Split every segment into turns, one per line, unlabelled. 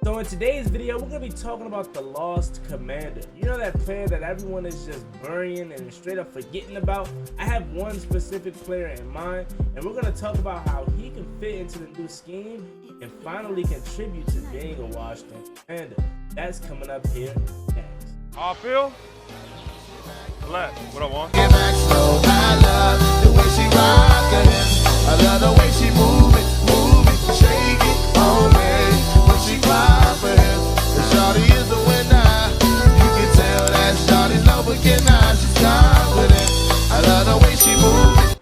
So in today's video, we're going to be talking about the Lost Commander. You know that player that everyone is just burying and straight up forgetting about? I have one specific player in mind, and we're going to talk about how he can fit into the new scheme and finally contribute to being a Washington Commander. That's coming up here next.
How I feel? Relax. What I want?
I love the way she rockin' it. I love the way she move it, shake it on me. When she cry for him, the shawty is the winner. You can tell that shawty's no beginner. She's confident. I love the way she move it.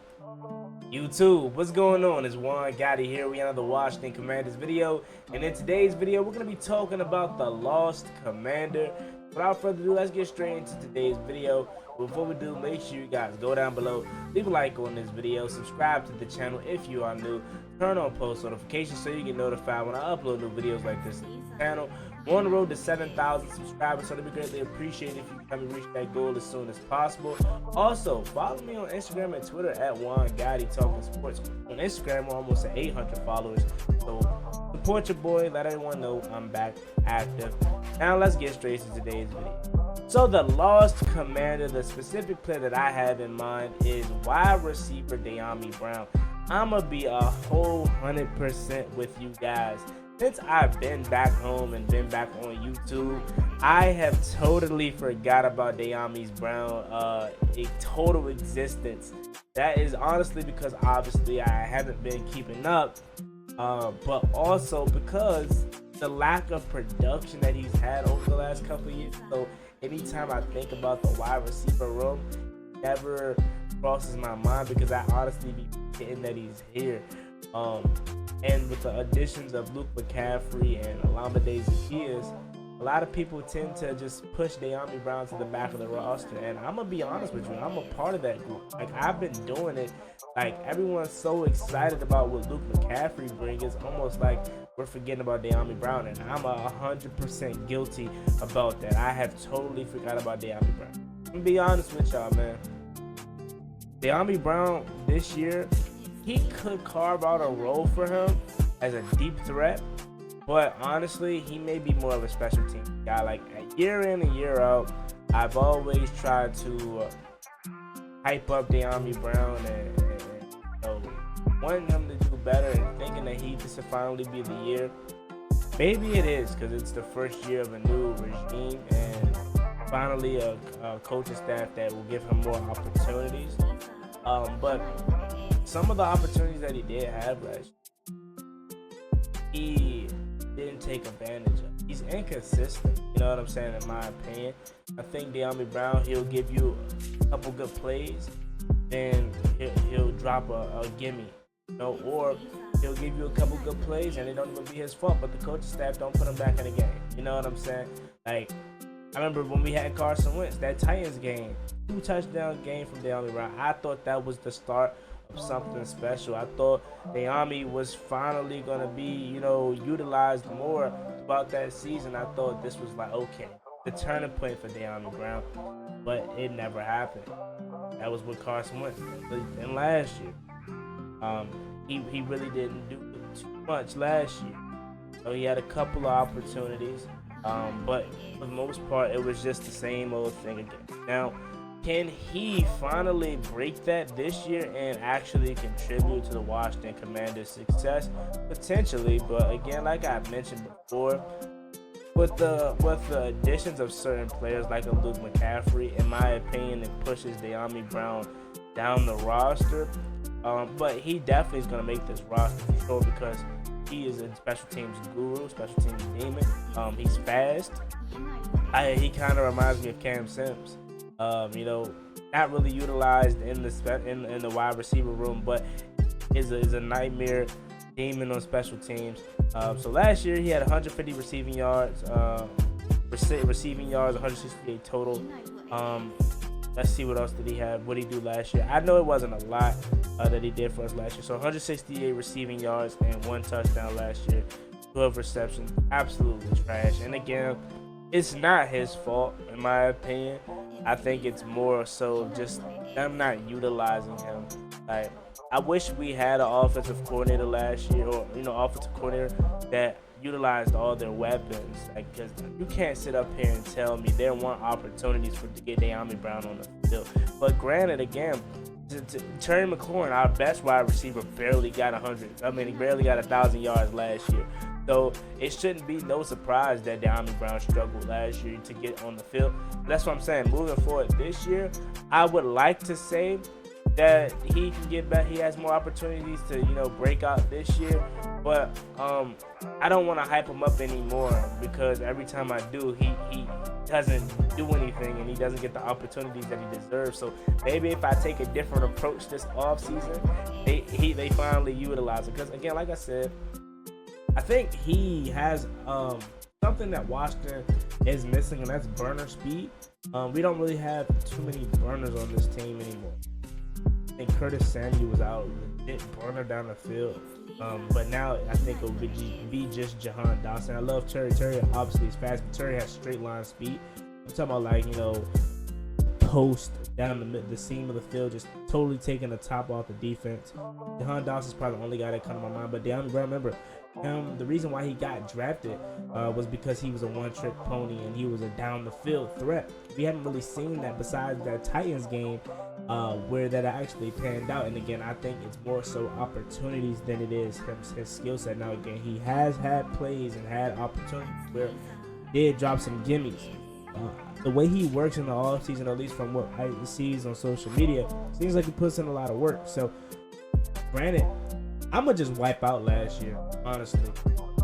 YouTube, what's going on? It's Gotti here. We on the Washington Commanders video, and in today's video, we're gonna be talking about the Lost Commander. Without further ado, let's get straight into today's video. Before we do, make sure you guys go down below, leave a like on this video, subscribe to the channel if you are new, turn on post notifications so you get notified when I upload new videos like this to the channel. We're on the road to 7,000 subscribers, so it'd be greatly appreciated if you can help me reach that goal as soon as possible. Also, follow me on Instagram and Twitter at Gotti Talking Sports. On Instagram, we're almost at 800 followers, so support your boy, let everyone know I'm back active. Now let's get straight to today's video. So the Lost Commander, the specific player that I have in mind is wide receiver Dyami Brown. I'ma be a whole 100% with you guys. Since I've been back home and been back on YouTube, I have totally forgot about Dyami Brown, a total existence. That is honestly because obviously I haven't been keeping up, but also because the lack of production that he's had over the last couple of years. So anytime I think about the wide receiver room, it never crosses my mind because I honestly be forgetting that he's here. And with the additions of Luke McCaffrey and Olamide Zaccheaus, a lot of people tend to just push Dyami Brown to the back of the roster. And I'm gonna be honest with you, I'm a part of that group. Like, I've been doing it. Like, everyone's so excited about what Luke McCaffrey brings. It's almost like we're forgetting about Dyami Brown, and I'm 100% guilty about that. I have totally forgot about Dyami Brown. I'm gonna be honest with y'all, man. Dyami Brown this year, he could carve out a role for him as a deep threat, but honestly, he may be more of a special team guy. Like, year in and year out, I've always tried to hype up Dyami Brown and wanting him to do better and thinking that this will finally be the year. Maybe it is because it's the first year of a new regime and finally a coaching staff that will give him more opportunities. But some of the opportunities that he did have last year, he didn't take advantage of. He's inconsistent, you know what I'm saying, in my opinion. I think Dyami Brown, he'll give you a couple good plays, then he'll drop a gimme, you know, or he'll give you a couple good plays and it don't even be his fault, but the coaching staff don't put him back in the game. You know what I'm saying? Like, I remember when we had Carson Wentz, that Titans game, 2 touchdown game from Dyami Brown. I thought that was the start of something special. I thought Dyami was finally going to be, you know, utilized more throughout that season. I thought this was like, okay, the turning point for Dyami Brown, but it never happened. That was with Carson Wentz. And last year, he really didn't do too much last year. So he had a couple of opportunities, but for the most part, it was just the same old thing again. Now, can he finally break that this year and actually contribute to the Washington Commanders' success? Potentially, but again, like I mentioned before, with the additions of certain players like a Luke McCaffrey, in my opinion, it pushes Dyami Brown down the roster. But he definitely is going to make this roster for sure because he is a special teams guru, special teams demon. He's fast. He kind of reminds me of Cam Sims. You know, not really utilized in the wide receiver room, but is a nightmare demon on special teams. So last year he had 150 receiving yards, 168 total. Let's see what else did he have. What did he do last year? I know it wasn't a lot that he did for us last year. So 168 receiving yards and 1 touchdown last year, 12 receptions. Absolutely trash. And again, it's not his fault in my opinion. I think it's more so just them not utilizing him. Like, I wish we had an offensive coordinator last year, or offensive coordinator that utilized all their weapons. Like, because you can't sit up here and tell me there weren't opportunities to get Dyami Brown on the field. But granted, again, Terry McLaurin, our best wide receiver, barely got 100. I mean, he barely got 1,000 yards last year. So it shouldn't be no surprise that Dyami Brown struggled last year to get on the field. But that's what I'm saying. Moving forward this year, I would like to say that he can get back. He has more opportunities to, break out this year. But I don't want to hype him up anymore, because every time I do, he doesn't do anything and he doesn't get the opportunities that he deserves. So maybe if I take a different approach this offseason, they finally utilize it. Because again, like I said, I think he has something that Washington is missing, and that's burner speed. We don't really have too many burners on this team anymore. I think Curtis Samuel was out, legit burner down the field. But now I think it would be just Jahan Dotson. I love Terry. Terry obviously is fast, but Terry has straight line speed. I'm talking about, like, post down the seam of the field, just totally taking the top off the defense. Jahan Dotson is probably the only guy that comes to my mind. But Dyami Brown, remember, the reason why he got drafted was because he was a one-trick pony and he was a down-the-field threat. We haven't really seen that besides that Titans game where that actually panned out. And again, I think it's more so opportunities than it is his skill set. Now, again, he has had plays and had opportunities where he did drop some gimmies. The way he works in the offseason, at least from what I see on social media, seems like he puts in a lot of work. So, granted, I'm going to just wipe out last year, honestly.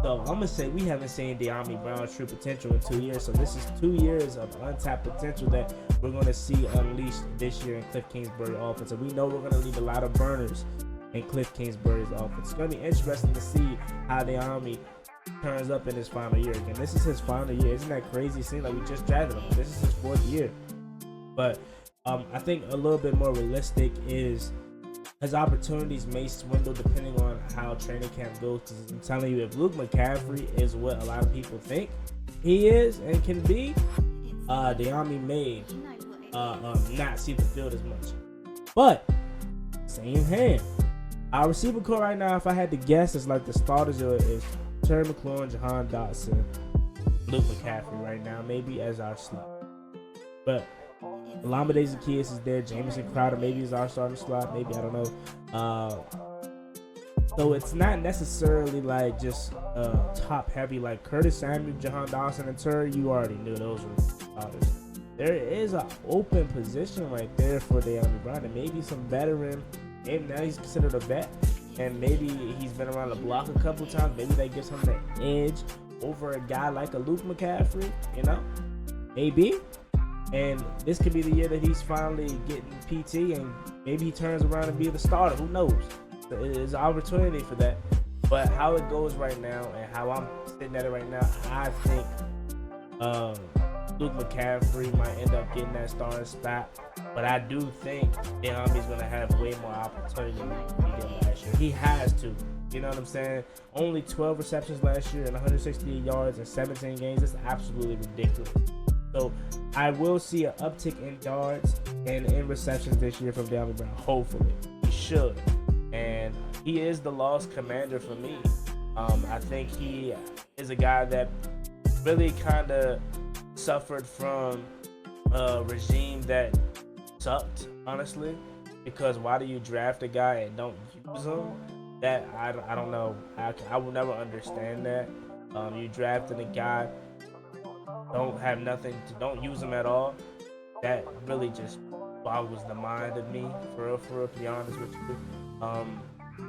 So I'm going to say we haven't seen Dyami Brown's true potential in 2 years. So this is 2 years of untapped potential that we're going to see unleashed this year in Cliff Kingsbury's offense. And we know we're going to need a lot of burners in Cliff Kingsbury's offense. It's going to be interesting to see how Dyami turns up in his final year. Again, this is his final year. Isn't that crazy? It seems like we just drafted him. This is his 4th year. But I think a little bit more realistic is his opportunities may swindle depending on how training camp goes. Because I'm telling you, if Luke McCaffrey is what a lot of people think he is and can be, Dyami may not see the field as much. But same hand, our receiver core right now, if I had to guess, is like the starters is Terry McLaurin, Jahan Dotson, Luke McCaffrey right now, maybe as our slot. But Olamide Zaccheaus is there. Jamison Crowder maybe is our starting slot. Maybe, I don't know. So it's not necessarily like just top heavy like Curtis Samuel, Jahan Dotson, and Terry. You already knew those were starters. There is an open position right there for Dyami Brown, and maybe some veteran. Maybe now he's considered a vet, and maybe he's been around the block a couple times. Maybe that gives him the edge over a guy like a Luke McCaffrey. Maybe. And this could be the year that he's finally getting PT, and maybe he turns around and be the starter. Who knows? There's an opportunity for that. But how it goes right now and how I'm sitting at it right now, I think Luke McCaffrey might end up getting that starting spot. But I do think Dyami's going to have way more opportunity than he did last year. He has to. You know what I'm saying? Only 12 receptions last year and 168 yards in 17 games. That's absolutely ridiculous. So I will see an uptick in yards and in receptions this year from Dyami Brown. Hopefully. He should. And he is the lost commander for me. I think he is a guy that really kind of suffered from a regime that sucked, honestly. Because why do you draft a guy and don't use him? That I don't know. I will never understand that. You drafted a guy, don't use him at all. That really just boggles the mind of me, for real, to be honest with you.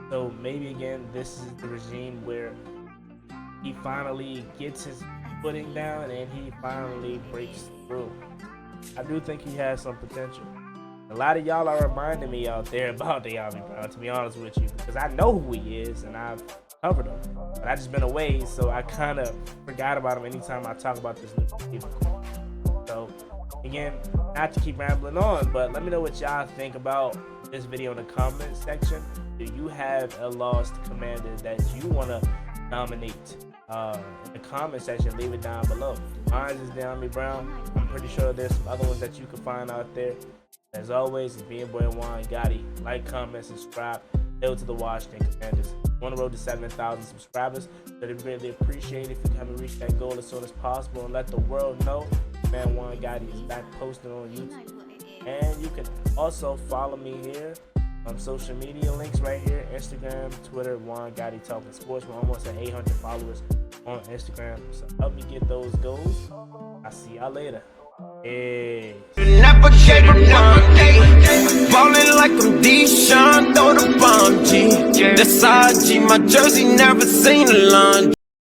So maybe again, this is the regime where he finally gets his footing down and he finally breaks through. I do think he has some potential. A lot of y'all are reminding me out there about Dyami Brown, to be honest with you, because I know who he is and I've covered him. But I just been away, so I kind of forgot about him anytime I talk about this new receiver. So again, not to keep rambling on, but let me know what y'all think about this video in the comment section. Do you have a lost commander that you want to nominate? In the comment section, leave it down below. Mine is Dyami Brown. I'm pretty sure there's some other ones that you can find out there. As always, it's me and boy Juan Gotti. Like, comment, subscribe. Hail to the Washington Commanders. We're on the road to 7,000 subscribers, so I'd really appreciate it if you come and reach that goal as soon as possible and let the world know man Juan Gotti is back posting on YouTube. And you can also follow me here on social media, links right here, Instagram, Twitter, Juan Gotti Talking Sports. We're almost at 800 followers on Instagram, so help me get those goals. I'll see y'all later. Hey.
Never gave up one day. Ballin' like I'm Deshaun, throw the bomb, G. That's IG, my jersey never seen a laundry.